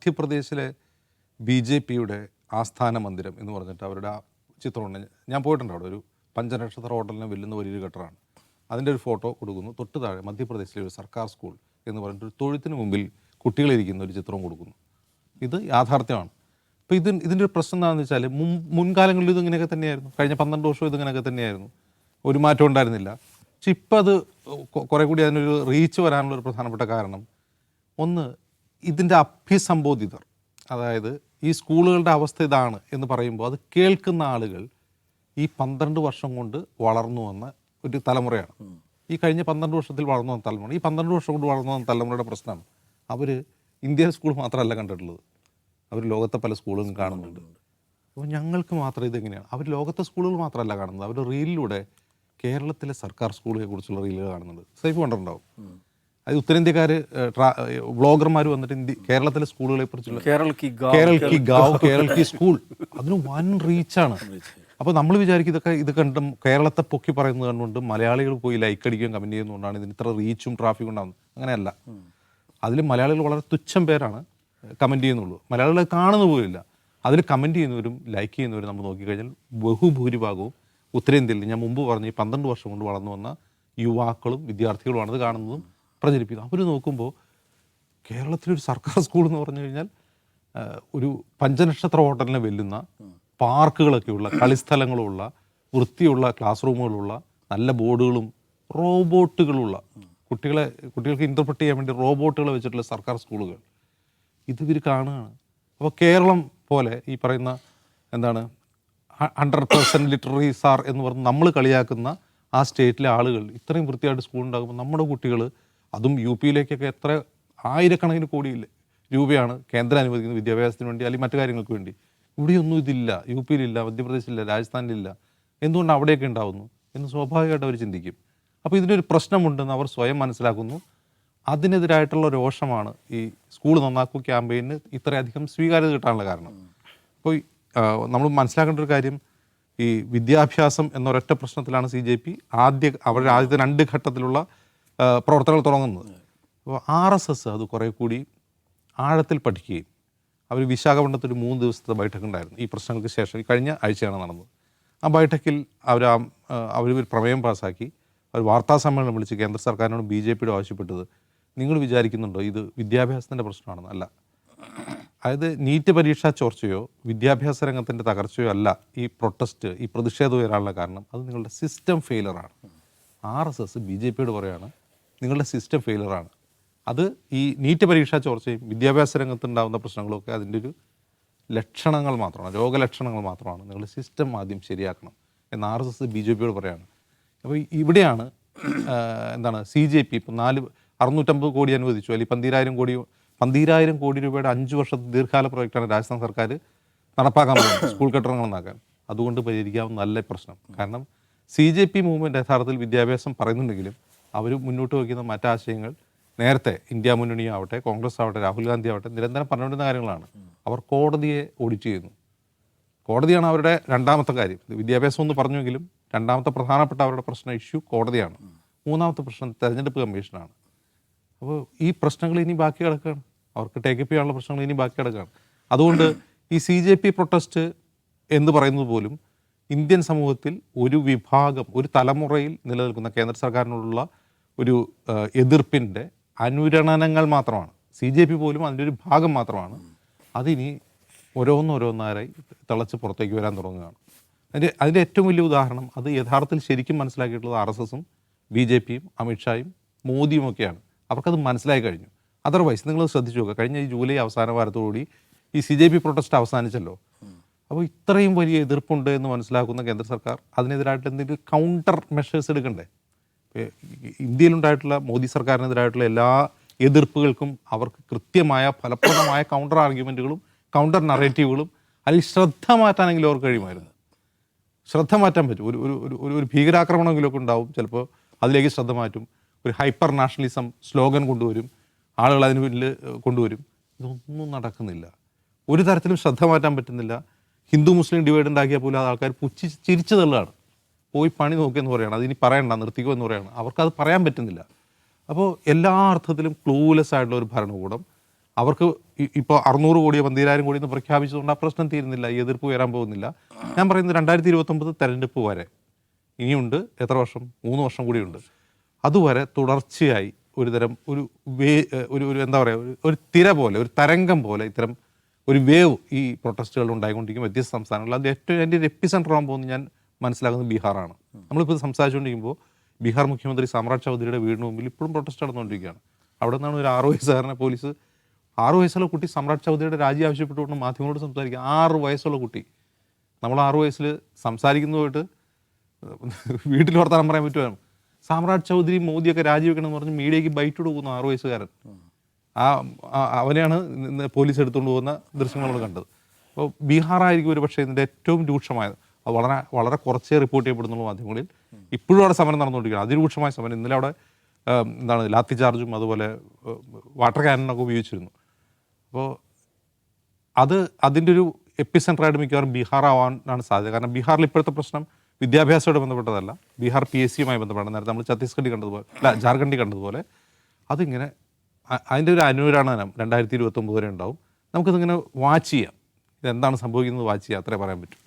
മധ്യപ്രദേശിലെ BJPയുടെ ആസ്ഥാന മന്ദിരം എന്ന് പറഞ്ഞിട്ട് അവരുടെ ആ ചിത്രമുണ്ട്. ഞാൻ പോയിട്ടുണ്ട് അവിടെ. ഒരു പഞ്ചനക്ഷത്ര ഹോട്ടലിനെ വെല്ലുന്ന വലിയൊരു ഘട്ടമാണ്. അതിൻ്റെ ഒരു ഫോട്ടോ കൊടുക്കുന്നു. തൊട്ട് താഴെ മധ്യപ്രദേശിലെ ഒരു സർക്കാർ സ്കൂൾ എന്ന് പറഞ്ഞിട്ട് ഒരു തൊഴുത്തിന് മുമ്പിൽ കുട്ടികളിരിക്കുന്ന ഒരു ചിത്രം കൊടുക്കുന്നു. ഇത് യാഥാർത്ഥ്യമാണ്. അപ്പോൾ ഇതിൻ്റെ ഒരു പ്രശ്നം എന്താണെന്ന് വെച്ചാൽ മുൻകാലങ്ങളിൽ ഇതിങ്ങനെയൊക്കെ തന്നെയായിരുന്നു. കഴിഞ്ഞ 12 വർഷവും ഇതിങ്ങനെയൊക്കെ തന്നെയായിരുന്നു. ഒരു മാറ്റം ഉണ്ടായിരുന്നില്ല. പക്ഷെ ഇപ്പം അത് കുറേ കൂടി അതിനൊരു റീച്ച് വരാനുള്ളൊരു പ്രധാനപ്പെട്ട കാരണം, ഒന്ന്, ഇതിൻ്റെ അഭിസംബോധിതർ, അതായത് ഈ സ്കൂളുകളുടെ അവസ്ഥ ഇതാണ് എന്ന് പറയുമ്പോൾ അത് കേൾക്കുന്ന ആളുകൾ ഈ 12 വർഷം കൊണ്ട് വളർന്നു വന്ന ഒരു തലമുറയാണ്. ഈ കഴിഞ്ഞ 12 വർഷത്തിൽ വളർന്നു വന്ന തലമുറ, ഈ 12 വർഷം കൊണ്ട് വളർന്നു വന്ന തലമുറയുടെ പ്രശ്നമാണ് അവർ ഇന്ത്യൻ സ്കൂൾ മാത്രമല്ല കണ്ടിട്ടുള്ളത്, അവർ ലോകത്തെ പല സ്കൂളുകളും കാണുന്നുണ്ട്. അപ്പോൾ ഞങ്ങൾക്ക് മാത്രം ഇതെങ്ങനെയാണ്? അവർ ലോകത്തെ സ്കൂളുകൾ മാത്രമല്ല കാണുന്നത്, അവർ റീലിലൂടെ കേരളത്തിലെ സർക്കാർ സ്കൂളുകളെ കുറിച്ചുള്ള റീലുകൾ കാണുന്നുണ്ട്. സൈഫ് കണ്ടിട്ടുണ്ടാവും. അത് ഉത്തരേന്ത്യക്കാർ വ്ളോഗർമാർ വന്നിട്ട് കേരളത്തിലെ സ്കൂളുകളെ കുറിച്ചുള്ള കേരൾ കി സ്കൂൾ, അതിന് വൻ റീച്ചാണ്. അപ്പോൾ നമ്മൾ വിചാരിക്കും ഇത് കണ്ടും കേരളത്തെ പൊക്കി പറയുന്നത് കണ്ടുകൊണ്ട് മലയാളികൾ പോയി ലൈക്ക് അടിക്കുകയും കമൻറ്റ് ചെയ്യുന്നതുകൊണ്ടാണ് ഇതിന് ഇത്ര റീച്ചും ട്രാഫിക്കും ഉണ്ടാകുന്നത്. അങ്ങനെയല്ല. അതിൽ മലയാളികൾ വളരെ തുച്ഛം പേരാണ് കമൻറ്റ് ചെയ്യുന്നുള്ളൂ. മലയാളികൾ കാണുന്ന പോലില്ല. അതിൽ കമൻറ്റ് ചെയ്യുന്നവരും ലൈക്ക് ചെയ്യുന്നവരും നമ്മൾ നോക്കിക്കഴിഞ്ഞാൽ ബഹുഭൂരിഭാഗവും ഉത്തരേന്ത്യയിൽ ഞാൻ മുമ്പ് പറഞ്ഞ ഈ 12 വർഷം കൊണ്ട് വളർന്നു വന്ന യുവാക്കളും വിദ്യാർത്ഥികളുമാണത് കാണുന്നതും പ്രചരിപ്പിക്കുന്നത്. അവർ നോക്കുമ്പോൾ കേരളത്തിലൊരു സർക്കാർ സ്കൂൾ എന്ന് പറഞ്ഞു കഴിഞ്ഞാൽ ഒരു പഞ്ചനക്ഷത്ര ഹോട്ടലിനെ വെല്ലുന്ന പാർക്കുകളൊക്കെയുള്ള, കളിസ്ഥലങ്ങളുള്ള, വൃത്തിയുള്ള ക്ലാസ് റൂമുകളുള്ള, നല്ല ബോർഡുകളും റോബോട്ടുകളുള്ള, കുട്ടികൾക്ക് ഇൻ്റർപ്രറ്റ് ചെയ്യാൻ വേണ്ടി റോബോട്ടുകൾ വെച്ചിട്ടുള്ള സർക്കാർ സ്കൂളുകൾ ഇവർ കാണുകയാണ്. അപ്പോൾ കേരളം പോലെ ഈ പറയുന്ന 100% ലിറ്റററി സാർ എന്ന് പറഞ്ഞ് നമ്മൾ കളിയാക്കുന്ന ആ സ്റ്റേറ്റിലെ ആളുകൾ ഇത്രയും വൃത്തിയായിട്ട് സ്കൂൾ ഉണ്ടാകുമ്പോൾ നമ്മുടെ കുട്ടികൾ, അതും UP-യിലേക്കൊക്കെ എത്ര ആയിരക്കണക്കിന് കോടി രൂപയാണ് കേന്ദ്രം അനുവദിക്കുന്നത് വിദ്യാഭ്യാസത്തിന് വേണ്ടി അല്ലെങ്കിൽ മറ്റു കാര്യങ്ങൾക്ക് വേണ്ടി. ഇവിടെയൊന്നും ഇതില്ല. UP-യിലില്ല, മധ്യപ്രദേശിലില്ല, രാജസ്ഥാനിലില്ല. എന്തുകൊണ്ട് അവിടെയൊക്കെ ഉണ്ടാവുന്നു എന്ന് സ്വാഭാവികമായിട്ട് അവർ ചിന്തിക്കും. അപ്പോൾ ഇതിനൊരു പ്രശ്നമുണ്ടെന്ന് അവർ സ്വയം മനസ്സിലാക്കുന്നു. അതിനെതിരായിട്ടുള്ള രോഷമാണ് ഈ സ്കൂൾ നന്നാക്കൂ ക്യാമ്പയിന് ഇത്രയധികം സ്വീകാര്യത കിട്ടാനുള്ള കാരണം. അപ്പോൾ നമ്മൾ മനസ്സിലാക്കേണ്ട ഒരു കാര്യം, ഈ വിദ്യാഭ്യാസം എന്നൊരൊറ്റ പ്രശ്നത്തിലാണ് CJP അവരുടെ ആദ്യത്തെ 2 ഘട്ടത്തിലുള്ള പ്രവർത്തനങ്ങൾ തുടങ്ങുന്നത്. അപ്പോൾ RSS അത് കുറേ കൂടി ആഴത്തിൽ പഠിക്കുകയും അവർ വിശാഖപട്ടണത്തിൽ ഒരു 3 ദിവസത്തെ ബൈഠക്ക് ഉണ്ടായിരുന്നു ഈ പ്രശ്നങ്ങൾക്ക് ശേഷം. ഈ കഴിഞ്ഞ ആഴ്ചയാണ് നടന്നത്. ആ ബൈഠക്കിൽ അവർ ഒരു പ്രമേയം പാസ്സാക്കി. അവർ വാർത്താ സമ്മേളനം വിളിച്ച് കേന്ദ്ര സർക്കാരിനോട് BJPയോട് ആവശ്യപ്പെട്ടത്, നിങ്ങൾ വിചാരിക്കുന്നുണ്ടോ ഇത് വിദ്യാഭ്യാസത്തിൻ്റെ പ്രശ്നമാണെന്ന്? അല്ല. അതായത് നീറ്റ് പരീക്ഷാ ചോർച്ചയോ വിദ്യാഭ്യാസ രംഗത്തിൻ്റെ തകർച്ചയോ അല്ല ഈ പ്രൊട്ടസ്റ്റ്, ഈ പ്രതിഷേധം വരാനുള്ള കാരണം. അത് നിങ്ങളുടെ സിസ്റ്റം ഫെയിലറാണ്. RSS BJPയോട് പറയുകയാണ്, നിങ്ങളുടെ സിസ്റ്റം ഫെയിലറാണ്. അത് ഈ നീറ്റ് പരീക്ഷാ ചോർച്ചയും വിദ്യാഭ്യാസ രംഗത്തുണ്ടാകുന്ന പ്രശ്നങ്ങളൊക്കെ അതിൻ്റെ ഒരു ലക്ഷണങ്ങൾ മാത്രമാണ്, രോഗലക്ഷണങ്ങൾ മാത്രമാണ്. നിങ്ങളുടെ സിസ്റ്റം ആദ്യം ശരിയാക്കണം എന്ന് RSS BJPയോട് പറയുകയാണ്. അപ്പോൾ ഇവിടെയാണ് CJP ഇപ്പം 650 കോടി അനുവദിച്ചു, അല്ലെങ്കിൽ 12,000 കോടി രൂപയുടെ 5 വർഷത്തെ ദീർഘകാല പ്രോജക്റ്റാണ് രാജസ്ഥാൻ സർക്കാർ നടപ്പാക്കാൻ പോകുന്നത്, സ്കൂൾ കെട്ടിടങ്ങൾ നന്നാക്കാൻ. അതുകൊണ്ട് പരിഹരിക്കാവുന്ന നല്ല പ്രശ്നം. കാരണം CJP മൂവ്മെൻറ്റ് യഥാർത്ഥത്തിൽ വിദ്യാഭ്യാസം പറയുന്നുണ്ടെങ്കിലും അവർ മുന്നോട്ട് വയ്ക്കുന്ന മറ്റാശയങ്ങൾ നേരത്തെ ഇന്ത്യ മുന്നണി ആവട്ടെ, കോൺഗ്രസ് ആവട്ടെ, രാഹുൽ ഗാന്ധി ആവട്ടെ നിരന്തരം പറഞ്ഞുകൊണ്ടിരുന്ന കാര്യങ്ങളാണ്. അവർ കോടതിയെ ഓഡിറ്റ് ചെയ്യുന്നു. കോടതിയാണ് അവരുടെ രണ്ടാമത്തെ കാര്യം. വിദ്യാഭ്യാസം എന്ന് പറഞ്ഞെങ്കിലും രണ്ടാമത്തെ പ്രധാനപ്പെട്ട അവരുടെ പ്രശ്ന ഇഷ്യൂ കോടതിയാണ്. മൂന്നാമത്തെ പ്രശ്നം തെരഞ്ഞെടുപ്പ് കമ്മീഷനാണ്. അപ്പോൾ ഈ പ്രശ്നങ്ങൾ ഇനി ബാക്കി കിടക്കുകയാണ്. അവർക്ക് ടേക്കപ്പ് ചെയ്യാനുള്ള പ്രശ്നങ്ങൾ ഇനി ബാക്കി കിടക്കുകയാണ്. അതുകൊണ്ട് ഈ CJP പ്രൊട്ടസ്റ്റ് എന്ന് പറയുന്നത് പോലും ഇന്ത്യൻ സമൂഹത്തിൽ ഒരു വിഭാഗം, ഒരു തലമുറയിൽ നിലനിൽക്കുന്ന കേന്ദ്ര സർക്കാരിനോടുള്ള ഒരു എതിർപ്പിൻ്റെ അനുരണനങ്ങൾ മാത്രമാണ്. CJP പോലും അതിൻ്റെ ഒരു ഭാഗം മാത്രമാണ്. അതിനി ഓരോന്നോരോന്നായി തിളച്ച് പുറത്തേക്ക് വരാൻ തുടങ്ങുകയാണ്. അതിൻ്റെ ഏറ്റവും വലിയ ഉദാഹരണം, അത് യഥാർത്ഥത്തിൽ ശരിക്കും മനസ്സിലാക്കിയിട്ടുള്ളത് RSSഉം BJPയും അമിത്ഷായും മോദിയും ഒക്കെയാണ്. അവർക്കത് മനസ്സിലായി കഴിഞ്ഞു. അതർവൈസ് നിങ്ങൾ ശ്രദ്ധിച്ചു നോക്കുക, കഴിഞ്ഞ ഈ ജൂലൈ അവസാന വാരത്തോടുകൂടി ഈ CJP പ്രൊട്ടസ്റ്റ് അവസാനിച്ചല്ലോ. അപ്പോൾ ഇത്രയും വലിയ എതിർപ്പുണ്ട് എന്ന് മനസ്സിലാക്കുന്ന കേന്ദ്ര സർക്കാർ അതിനെതിരായിട്ട് എന്തെങ്കിലും കൗണ്ടർ മെഷേഴ്സ് എടുക്കണ്ടേ? ഇന്ത്യയിലുണ്ടായിട്ടുള്ള മോദി സർക്കാരിനെതിരായിട്ടുള്ള എല്ലാ എതിർപ്പുകൾക്കും അവർക്ക് കൃത്യമായ ഫലപ്രദമായ കൗണ്ടർ ആർഗ്യുമെൻറ്റുകളും കൗണ്ടർ നറേറ്റീവുകളും, അതിൽ ശ്രദ്ധ മാറ്റാനെങ്കിലും അവർക്ക് കഴിയുമായിരുന്നു. ശ്രദ്ധ മാറ്റാൻ പറ്റും. ഒരു ഭീകരാക്രമണമെങ്കിലൊക്കെ ഉണ്ടാവും, ചിലപ്പോൾ അതിലേക്ക് ശ്രദ്ധ മാറ്റും. ഒരു ഹൈപ്പർ നാഷണലിസം സ്ലോഗൻ കൊണ്ടുവരും, ആളുകൾ അതിന് പിന്നിൽ കൊണ്ടുവരും. ഇതൊന്നും നടക്കുന്നില്ല. ഒരു തരത്തിലും ശ്രദ്ധ മാറ്റാൻ പറ്റുന്നില്ല. ഹിന്ദു മുസ്ലിം ഡിവൈഡ് ഉണ്ടാക്കിയാൽ പോലും അത് ആൾക്കാർ ചിരിച്ചു തള്ളുകയാണ്. പോയി പണി നോക്കിയെന്ന് പറയുകയാണ്, അതിനി പറയണ്ട, നിർത്തിക്കോ എന്ന് പറയുകയാണ്. അവർക്കത് പറയാൻ പറ്റുന്നില്ല. അപ്പോൾ എല്ലാ അർത്ഥത്തിലും ക്ലൂലെസ് ആയിട്ടുള്ള ഒരു ഭരണകൂടം, അവർക്ക് ഇപ്പോൾ 600 കോടിയോ 12000 കോടി എന്ന് പ്രഖ്യാപിച്ചതുകൊണ്ട് ആ പ്രശ്നം തീരുന്നില്ല, ഈ എതിർപ്പ് വരാൻ പോകുന്നില്ല. ഞാൻ പറയുന്നത് 2029 തെരഞ്ഞെടുപ്പ് വരെ ഇനിയുണ്ട്. എത്ര വർഷം? 3 വർഷം കൂടിയുണ്ട്. അതുവരെ തുടർച്ചയായി ഒരുതരം ഒരു ഒരു എന്താ പറയുക, ഒരു തിര പോലെ, ഒരു തരംഗം പോലെ ഇത്തരം ഒരു വേവ് ഈ പ്രൊട്ടസ്റ്റുകൾ ഉണ്ടായിക്കൊണ്ടിരിക്കും വ്യത്യസ്ത സംസ്ഥാനങ്ങളിൽ. അത് എൻ്റെ ഒരു എപ്പിസെൻറ്റർ ആകാൻ പോകുന്നത് ഞാൻ മനസ്സിലാക്കുന്നത് ബീഹാറാണ്. നമ്മളിപ്പോൾ സംസാരിച്ചുകൊണ്ടിരിക്കുമ്പോൾ ബീഹാർ മുഖ്യമന്ത്രി സാമ്രാജ് ചൗധരിയുടെ വീടിന് മുമ്പിൽ ഇപ്പോഴും പ്രൊട്ടസ്റ്റ് നടന്നുകൊണ്ടിരിക്കുകയാണ്. അവിടെ നിന്നാണ് ഒരു 6 വയസ്സുകാരനെ പോലീസ്, 6 വയസ്സുള്ള കുട്ടി സാമ്രാജ് ചൗധരിയുടെ രാജി ആവശ്യപ്പെട്ടുകൊണ്ട് മാധ്യമങ്ങളോട് സംസാരിക്കുക. 6 വയസ്സുള്ള കുട്ടി. നമ്മൾ 6 വയസ്സിൽ സംസാരിക്കുന്നതുമായിട്ട് വീട്ടിൽ വർത്താനം പറയാൻ പറ്റുമോ? സാമ്രാജ് ചൗധരി മോദിയൊക്കെ രാജിവെക്കണമെന്ന് പറഞ്ഞ് മീഡിയയ്ക്ക് ബൈറ്റ് കൊടുക്കുന്ന 6 വയസ്സുകാരൻ. അവനെയാണ് പോലീസ് എടുത്തുകൊണ്ട് പോകുന്ന ദൃശ്യങ്ങൾ നമ്മൾ കണ്ടത്. അപ്പോൾ ബീഹാറായിരിക്കും ഒരു പക്ഷേ ഇതിൻ്റെ ഏറ്റവും രൂക്ഷമായത്. അത് വളരെ വളരെ കുറച്ചേ റിപ്പോർട്ട് ചെയ്യപ്പെടുന്നുള്ളൂ മാധ്യമങ്ങളിൽ. ഇപ്പോഴും അവിടെ സമരം നടന്നുകൊണ്ടിരിക്കുകയാണ്, അതിരൂക്ഷമായ സമരം. ഇന്നലെ അവിടെ എന്താണ് ലാത്തി ചാർജും അതുപോലെ വാട്ടർ ക്യാനൊക്കെ ഉപയോഗിച്ചിരുന്നു. അപ്പോൾ അതിൻ്റെ ഒരു എപ്പിസെൻറ്ററായിട്ട് മിക്കവാറും ബീഹാർ ആവാനാണ് സാധ്യത. കാരണം ബീഹാറിൽ ഇപ്പോഴത്തെ പ്രശ്നം വിദ്യാഭ്യാസത്തോട് ബന്ധപ്പെട്ടതല്ല, ബീഹാർ PSCയുമായി ബന്ധപ്പെട്ടാണ്. നേരത്തെ നമ്മൾ ഛത്തീസ്ഗഡിൽ കണ്ടതുപോലെ, ജാർഖണ്ഡിൽ കണ്ടതുപോലെ അതിങ്ങനെ അതിൻ്റെ ഒരു അനുരണനം 2029 വരെ ഉണ്ടാവും. നമുക്കിതിങ്ങനെ വാച്ച് ചെയ്യാം, ഇതെന്താണ് സംഭവിക്കുന്നത് വാച്ച് ചെയ്യാം, അത്രേ പറയാൻ പറ്റും.